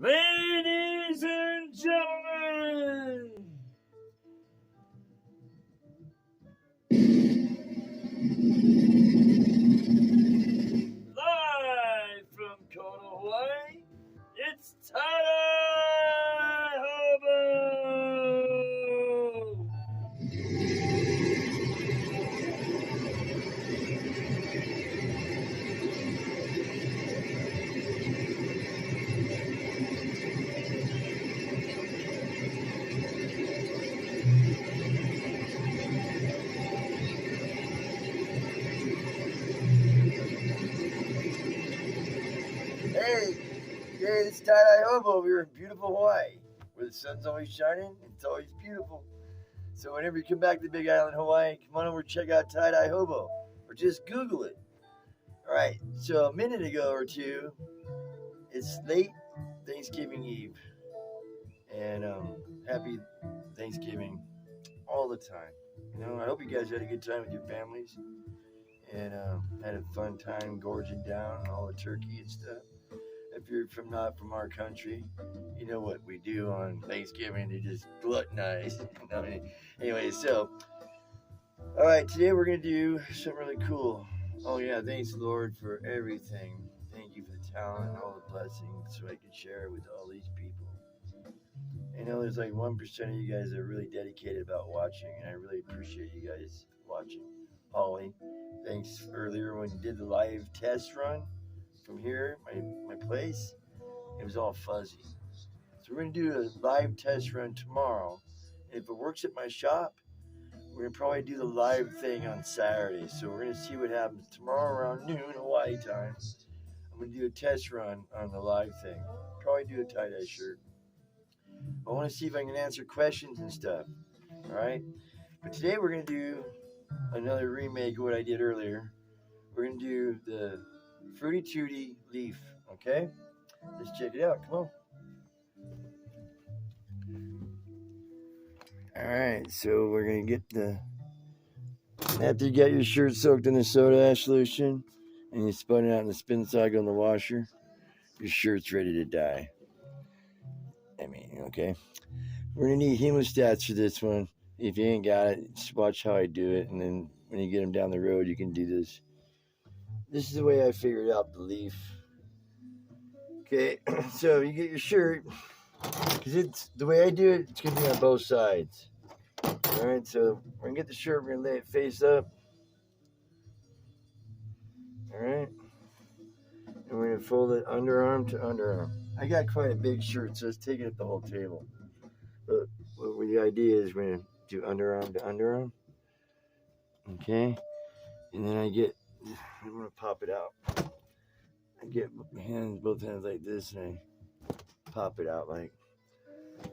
Ladies and gentlemen, live from Kona, Hawaii, it's TIEDYEHOBO! Hey, it's TIEDYEHOBO here in beautiful Hawaii, where the sun's always shining and it's always beautiful. So whenever you come back to Big Island, Hawaii, come on over and check out TIEDYEHOBO, or just Google it. All right, so a minute ago or two, it's late Thanksgiving Eve, and happy Thanksgiving all the time. You know, I hope you guys had a good time with your families and had a fun time gorging down on all the turkey and stuff. If you're not from our country, you know what we do on Thanksgiving to just gluttonize. Anyway, so all right, today we're gonna do something really cool. Oh yeah, thanks Lord for everything. Thank you for the talent and all the blessings so I can share it with all these people. I know there's like 1% of you guys that are really dedicated about watching, and I really appreciate you guys watching. Holly, thanks earlier when you did the live test run from here, my place. It was all fuzzy. So we're going to do a live test run tomorrow. And if it works at my shop, we're going to probably do the live thing on Saturday. So we're going to see what happens tomorrow around noon Hawaii time. I'm going to do a test run on the live thing. Probably do a tie-dye shirt. I want to see if I can answer questions and stuff. All right? But today we're going to do another remake of what I did earlier. We're going to do the Fruity Tooty leaf. Okay? Let's check it out. Come on. All right, so we're going to get after you get your shirt soaked in the soda ash solution and you spun it out in the spin cycle in the washer, your shirt's ready to dye. Okay. We're going to need hemostats for this one. If you ain't got it, just watch how I do it, and then when you get them down the road, you can do this. This is the way I figured out the leaf. Okay, so you get your shirt, because it's the way I do it, it's going to be on both sides. All right, so we're going to get the shirt, we're going to lay it face up. All right, and we're going to fold it underarm to underarm. I got quite a big shirt, so it's taking up the whole table. But the idea is we're going to do underarm to underarm. Okay, and then I'm going to pop it out. I get both hands like this, and I pop it out like,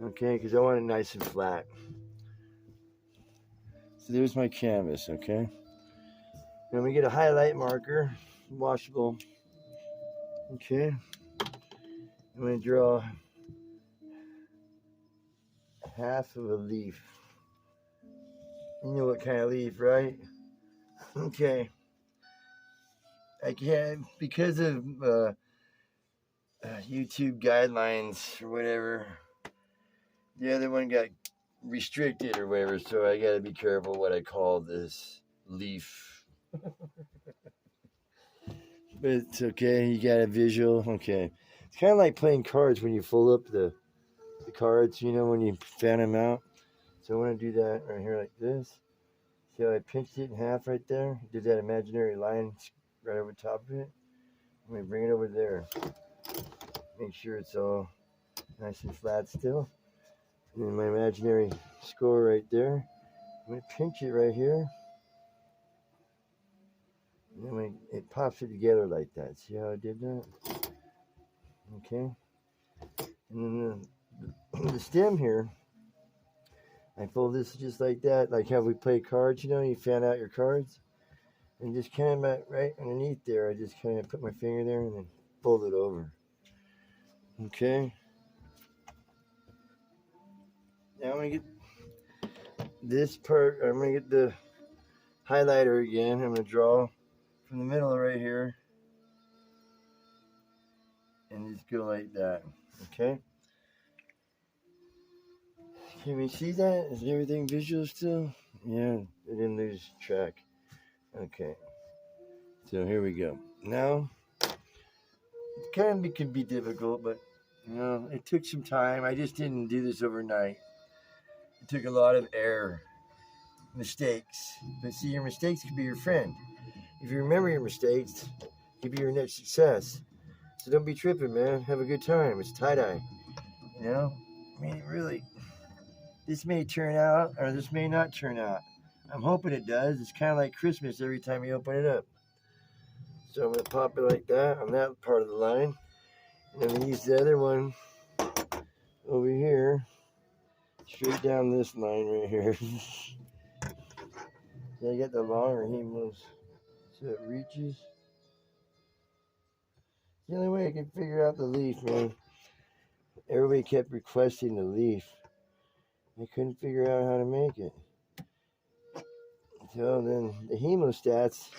okay, because I want it nice and flat. So there's my canvas, okay? Then we get a highlight marker, washable. Okay. I'm going to draw half of a leaf. You know what kind of leaf, right? Okay. I can't, because of YouTube guidelines or whatever, the other one got restricted or whatever, so I got to be careful what I call this leaf. But it's okay, you got a visual. Okay. It's kind of like playing cards when you fold up the cards, you know, when you fan them out. So I want to do that right here like this. See how I pinched it in half right there? Did that imaginary line right over top of it. I'm going to bring it over there. Make sure it's all nice and flat still. And then my imaginary score right there. I'm going to pinch it right here. And then it pops it together like that. See how I did that? Okay. And then the stem here, I fold this just like that, like how we play cards, you know, you fan out your cards. And just kind of right underneath there, I just kind of put my finger there and then fold it over. Okay. Now I'm going to get this part, I'm going to get the highlighter again. I'm going to draw from the middle right here. And and just go like that. Okay. Can we see that? Is everything visual still? Yeah, I didn't lose track. Okay. So here we go. Now, it can be difficult, but it took some time. I just didn't do this overnight. It took a lot of error, mistakes. But see, your mistakes can be your friend. If you remember your mistakes, it can be your next success. So don't be tripping, man. Have a good time. It's tie-dye. I mean, really, this may turn out or this may not turn out. I'm hoping it does. It's kind of like Christmas every time you open it up. So I'm going to pop it like that on that part of the line. And I'm going to use the other one over here, straight down this line right here. So I get the longer hemos so it reaches. The only way I can figure out the leaf, man. Everybody kept requesting the leaf. I couldn't figure out how to make it. So then the hemostats,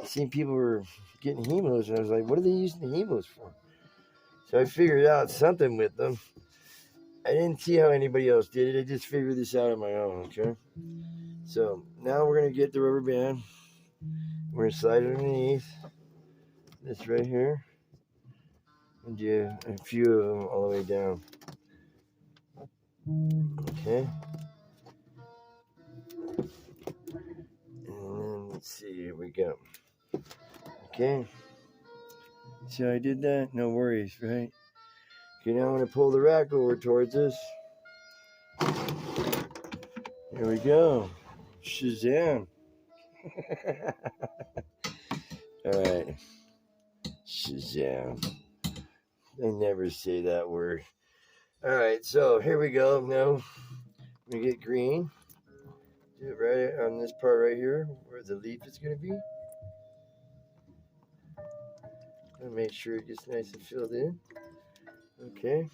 I seen people were getting hemos, and I was like, what are they using the hemos for? So I figured out something with them. I didn't see how anybody else did it. I just figured this out on my own, okay? So now we're going to get the rubber band. We're going to slide it underneath this right here. And do a few of them all the way down. Okay? And then let's see, here we go. Okay? See how I did that? No worries, right? Okay, now I'm going to pull the rack over towards us. Here we go. Shazam. Alright. Shazam. I never say that word. Alright, so here we go. Now we get green. Do it right on this part right here where the leaf is going to be. And make sure it gets nice and filled in. Okay.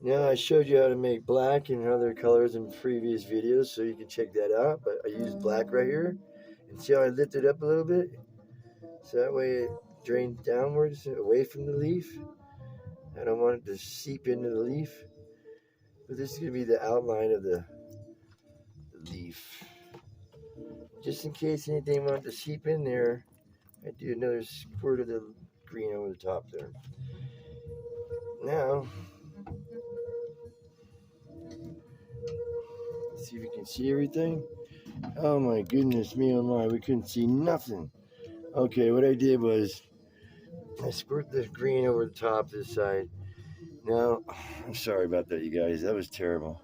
Now I showed you how to make black and other colors in previous videos, so you can check that out. But I used black right here. And see how I lift it up a little bit? So that way it drains downwards away from the leaf. I don't want it to seep into the leaf. But this is going to be the outline of the leaf. Just in case anything wanted to seep in there, I do another squirt of the green over the top there. Now, let's see if you can see everything. Oh my goodness me, oh my, we couldn't see nothing. Okay, what I did was I squirt the green over the top this side. Now, I'm sorry about that, you guys. That was terrible.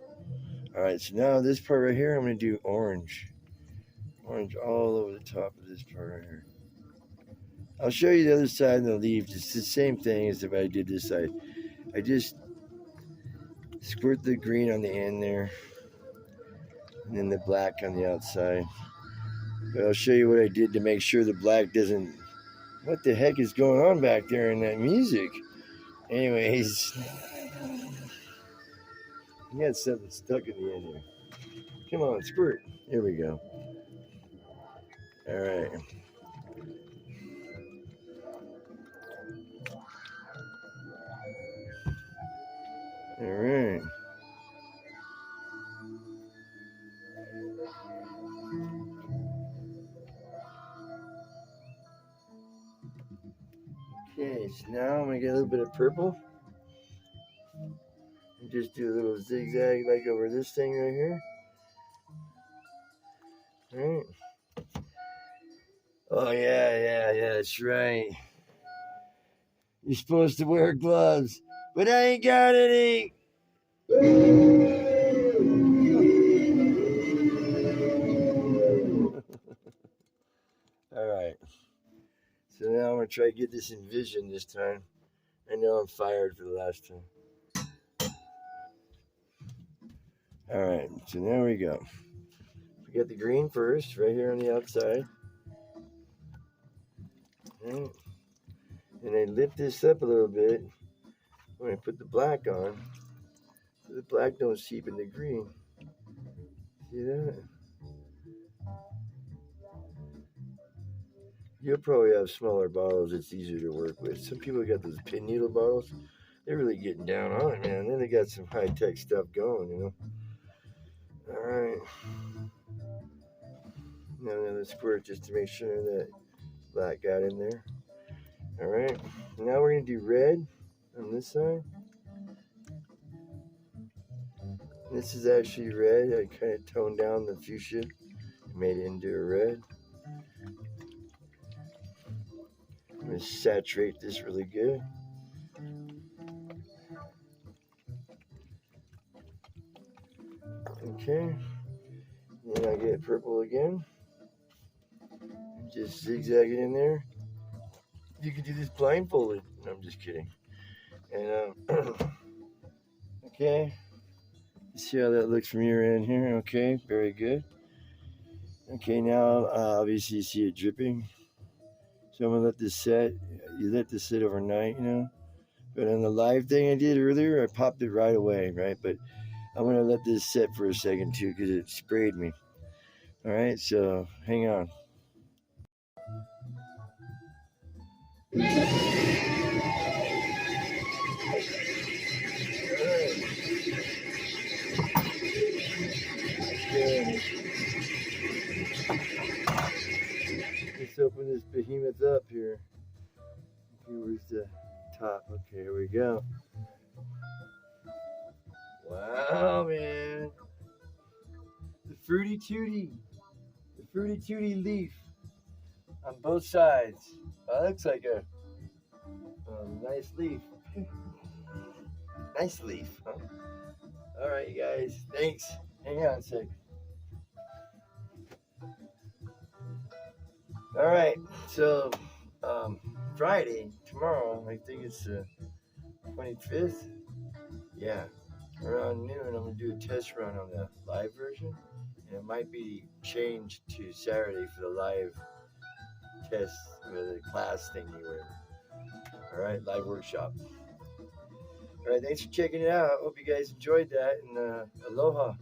All right, so now this part right here, I'm going to do orange. Orange all over the top of this part right here. I'll show you the other side of the leaf. It's the same thing as if I did this side. I just squirt the green on the end there, and then the black on the outside. But I'll show you what I did to make sure the black doesn't... What the heck is going on back there in that music? Anyways, you got something stuck in the end here. Come on, squirt. Here we go. All right. All right. Okay, so now I'm going to get a little bit of purple. And just do a little zigzag like over this thing right here. All right. Oh, yeah, that's right. You're supposed to wear gloves, but I ain't got any. All right. So now I'm going to try to get this in vision this time. I know I'm fired for the last time. All right. So now we go. We get the green first, right here on the outside. All right. And I lift this up a little bit when I put the black on. So the black don't seep in the green. See that? You'll probably have smaller bottles. It's easier to work with. Some people got those pin needle bottles. They're really getting down on it, man. Then they got some high tech stuff going, you know. All right. Now another squirt just to make sure that black got in there. All right. Now we're gonna do red on this side. This is actually red. I kind of toned down the fuchsia, made it into a red. I'm gonna saturate this really good. Okay. Then I get purple again. Just zigzag it in there. You can do this blindfolded. No, I'm just kidding. And okay. See how that looks from your end here. Okay, very good. Okay, now obviously you see it dripping. So I'm gonna let this set. You let this sit overnight, you know. But on the live thing I did earlier, I popped it right away, right? But I'm gonna let this sit for a second too because it sprayed me. All right, so hang on. Let's open this behemoth up here. Okay, where's the top? Okay, here we go. Wow, man. The fruity tooty leaf on both sides. That looks like a nice leaf. Nice leaf, huh? All right, you guys. Thanks. Hang on a sec. All right, so Friday, tomorrow, I think it's the 25th. Yeah, around noon, I'm going to do a test run on the live version. And it might be changed to Saturday for the live test with the class thingy, whatever. All right, live workshop. All right, thanks for checking it out. Hope you guys enjoyed that, and aloha.